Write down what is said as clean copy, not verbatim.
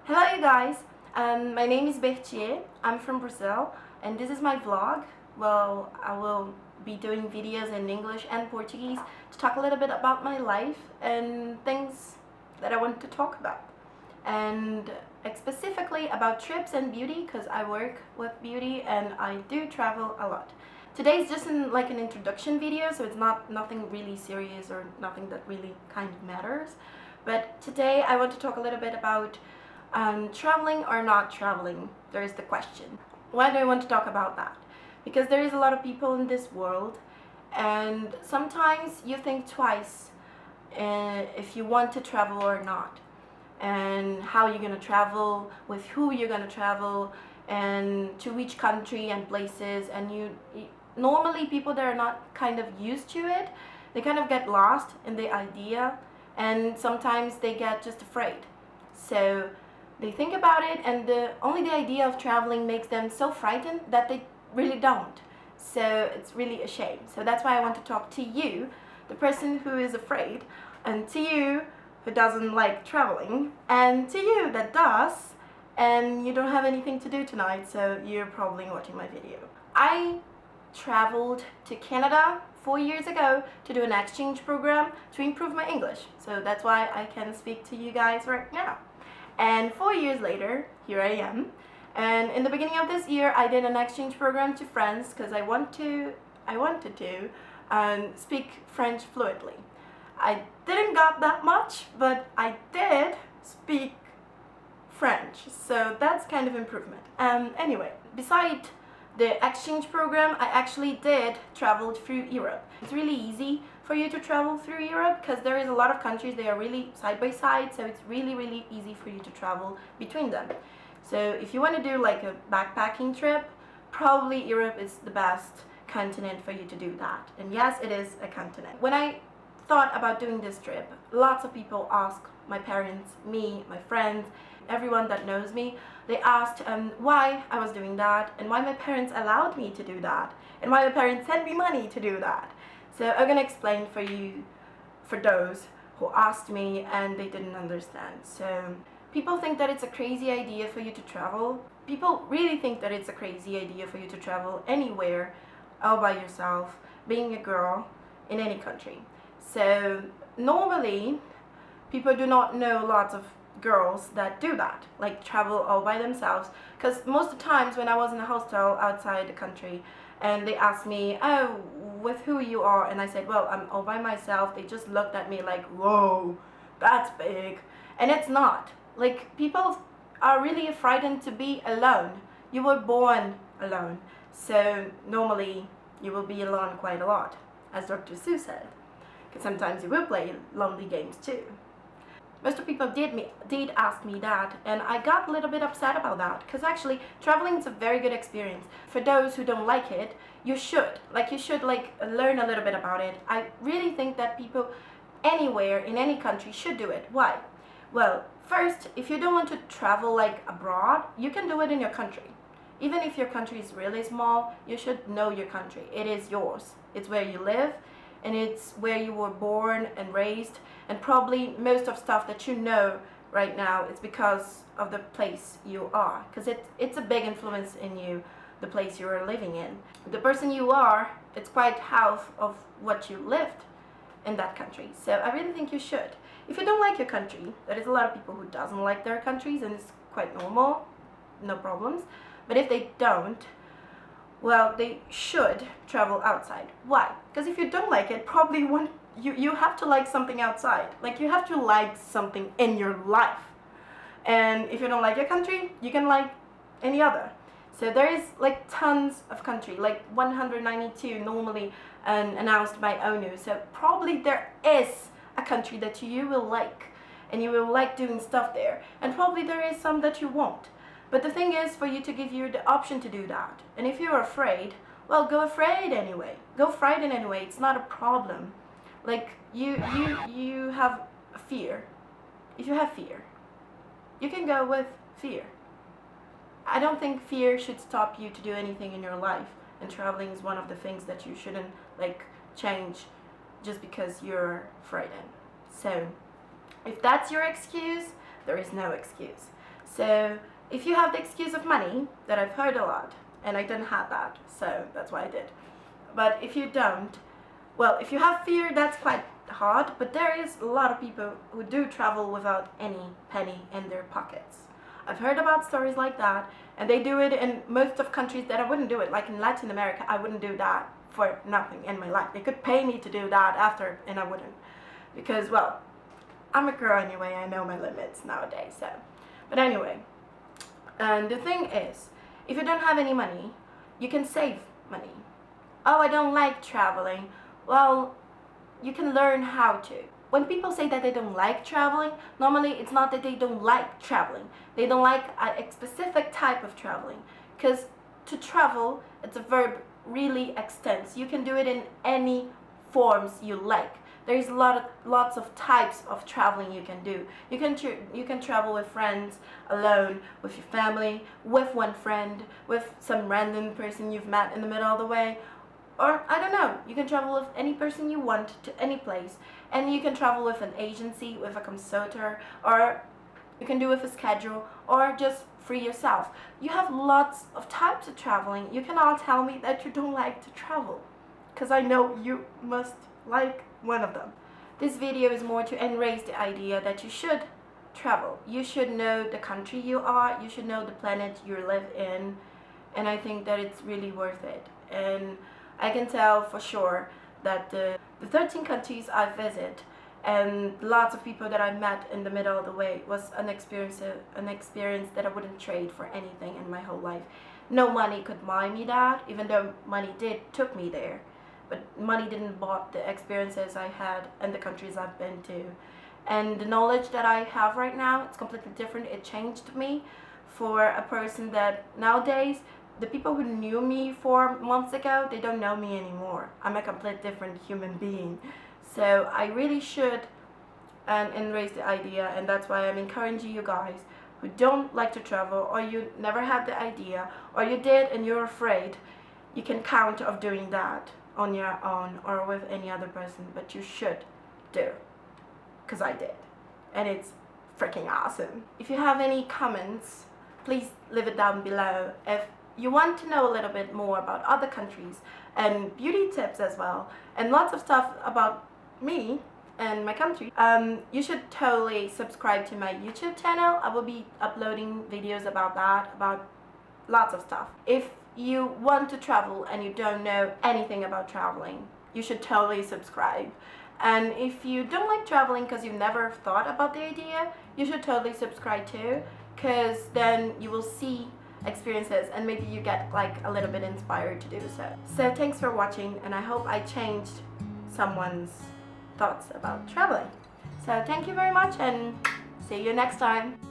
Hello you guys, my name is Berthiê, I'm from Brazil and this is my vlog. Well, I will be doing videos in English and Portuguese to talk a little bit about my life and things that I want to talk about. And specifically about trips and beauty, because I work with beauty and I do travel a lot. Today is just like an introduction video, so it's nothing really serious or nothing that really kind of matters. But today I want to talk a little bit about traveling or not traveling. There is the question. Why do I want to talk about that? Because there is a lot of people in this world and sometimes you think twice if you want to travel or not, and how you're going to travel, with who you're going to travel, and to which country and places. And normally people that are not kind of used to it, they kind of get lost in the idea and sometimes they get just afraid. So they think about it and only the idea of traveling makes them so frightened that they really don't. So it's really a shame. So that's why I want to talk to you, the person who is afraid, and to you who doesn't like traveling, and to you that does, and you don't have anything to do tonight, so you're probably watching my video. I traveled to Canada 4 years ago to do an exchange program to improve my English. So that's why I can speak to you guys right now. And 4 years later, here I am. And in the beginning of this year, I did an exchange program to France because I wanted to speak French fluently. I didn't got that much, but I did speak French, so that's kind of improvement. Anyway, beside the exchange program, I actually did travel through Europe. It's really easy for you to travel through Europe because there is a lot of countries, they are really side by side, so it's really easy for you to travel between them. So if you want to do like a backpacking trip, probably Europe is the best continent for you to do that. And yes, it is a continent. When I thought about doing this trip, lots of people asked my parents, me, my friends, everyone that knows me, they asked why I was doing that and why my parents allowed me to do that and why my parents sent me money to do that. So I'm gonna explain for you, for those who asked me and they didn't understand. So people think that it's a crazy idea for you to travel. People really think that it's a crazy idea for you to travel anywhere all by yourself, being a girl in any country. So normally people do not know lots of girls that do that, like travel all by themselves, because most of the times when I was in a hostel outside the country and they asked me, oh, with who you are, and I said, well, I'm all by myself, they just looked at me like, whoa, that's big. And it's not. Like, people are really frightened to be alone. You were born alone, so normally you will be alone quite a lot, as Dr. Seuss said, because sometimes you will play lonely games too. Most of people did ask me that, and I got a little bit upset about that, because actually traveling is a very good experience. For those who don't like it, you should learn a little bit about it. I really think that people anywhere in any country should do it. Why? Well, first, if you don't want to travel like abroad, you can do it in your country. Even if your country is really small, you should know your country. It is yours. It's where you live, and it's where you were born and raised, and probably most of stuff that you know right now is because of the place you are, because it's a big influence in you, the place you are living in. The person you are, it's quite half of what you lived in that country. So I really think you should. If you don't like your country, there is a lot of people who doesn't like their countries, and it's quite normal, no problems. But if they don't, well, they should travel outside. Why? Because if you don't like it, probably you have to like something outside. Like, you have to like something in your life. And if you don't like your country, you can like any other. So there is like tons of country, like 192 normally announced by ONU. So probably there is a country that you will like, and you will like doing stuff there. And probably there is some that you won't. But the thing is for you to give you the option to do that. And if you're afraid, well, go afraid anyway. Go frightened anyway. It's not a problem. Like, you have a fear. If you have fear, you can go with fear. I don't think fear should stop you to do anything in your life. And traveling is one of the things that you shouldn't like change just because you're frightened. So if that's your excuse, there is no excuse. So if you have the excuse of money, that I've heard a lot, and I didn't have that, so that's why I did. But if you don't, well, if you have fear, that's quite hard, but there is a lot of people who do travel without any penny in their pockets. I've heard about stories like that, and they do it in most of countries that I wouldn't do it. Like in Latin America, I wouldn't do that for nothing in my life. They could pay me to do that after, and I wouldn't. Because, well, I'm a girl anyway, I know my limits nowadays, so. But anyway, and the thing is, if you don't have any money, you can save money. Oh, I don't like traveling. Well, you can learn how to. When people say that they don't like traveling, normally it's not that they don't like traveling. They don't like a specific type of traveling. Because to travel, it's a verb really extends. You can do it in any forms you like. There's lots of types of traveling you can do. You can travel with friends, alone, with your family, with one friend, with some random person you've met in the middle of the way. Or, I don't know, you can travel with any person you want to any place. And you can travel with an agency, with a consultor, or you can do with a schedule, or just free yourself. You have lots of types of traveling. You cannot tell me that you don't like to travel, because I know you must like one of them. This video is more to enrage the idea that you should travel. You should know the country you are, you should know the planet you live in, and I think that it's really worth it. And I can tell for sure that the 13 countries I visit and lots of people that I met in the middle of the way was an experience that I wouldn't trade for anything in my whole life. No money could buy me that, even though money took me there. But money didn't buy the experiences I had and the countries I've been to. And the knowledge that I have right now, it's completely different. It changed me for a person that nowadays, the people who knew me 4 months ago, they don't know me anymore. I'm a completely different human being. So I really should embrace the idea, and that's why I'm encouraging you guys who don't like to travel, or you never had the idea, or you did and you're afraid, you can count of doing that on your own or with any other person, but you should do, because I did, and it's freaking awesome. If you have any comments, please leave it down below. If you want to know a little bit more about other countries and beauty tips as well, and lots of stuff about me and my country, you should totally subscribe to my YouTube channel. I will be uploading videos about that, about lots of stuff. If you want to travel and you don't know anything about traveling, you should totally subscribe. And if you don't like traveling because you've never thought about the idea, you should totally subscribe too, because then you will see experiences and maybe you get like a little bit inspired to do so. So thanks for watching, and I hope I changed someone's thoughts about traveling. So thank you very much, and see you next time.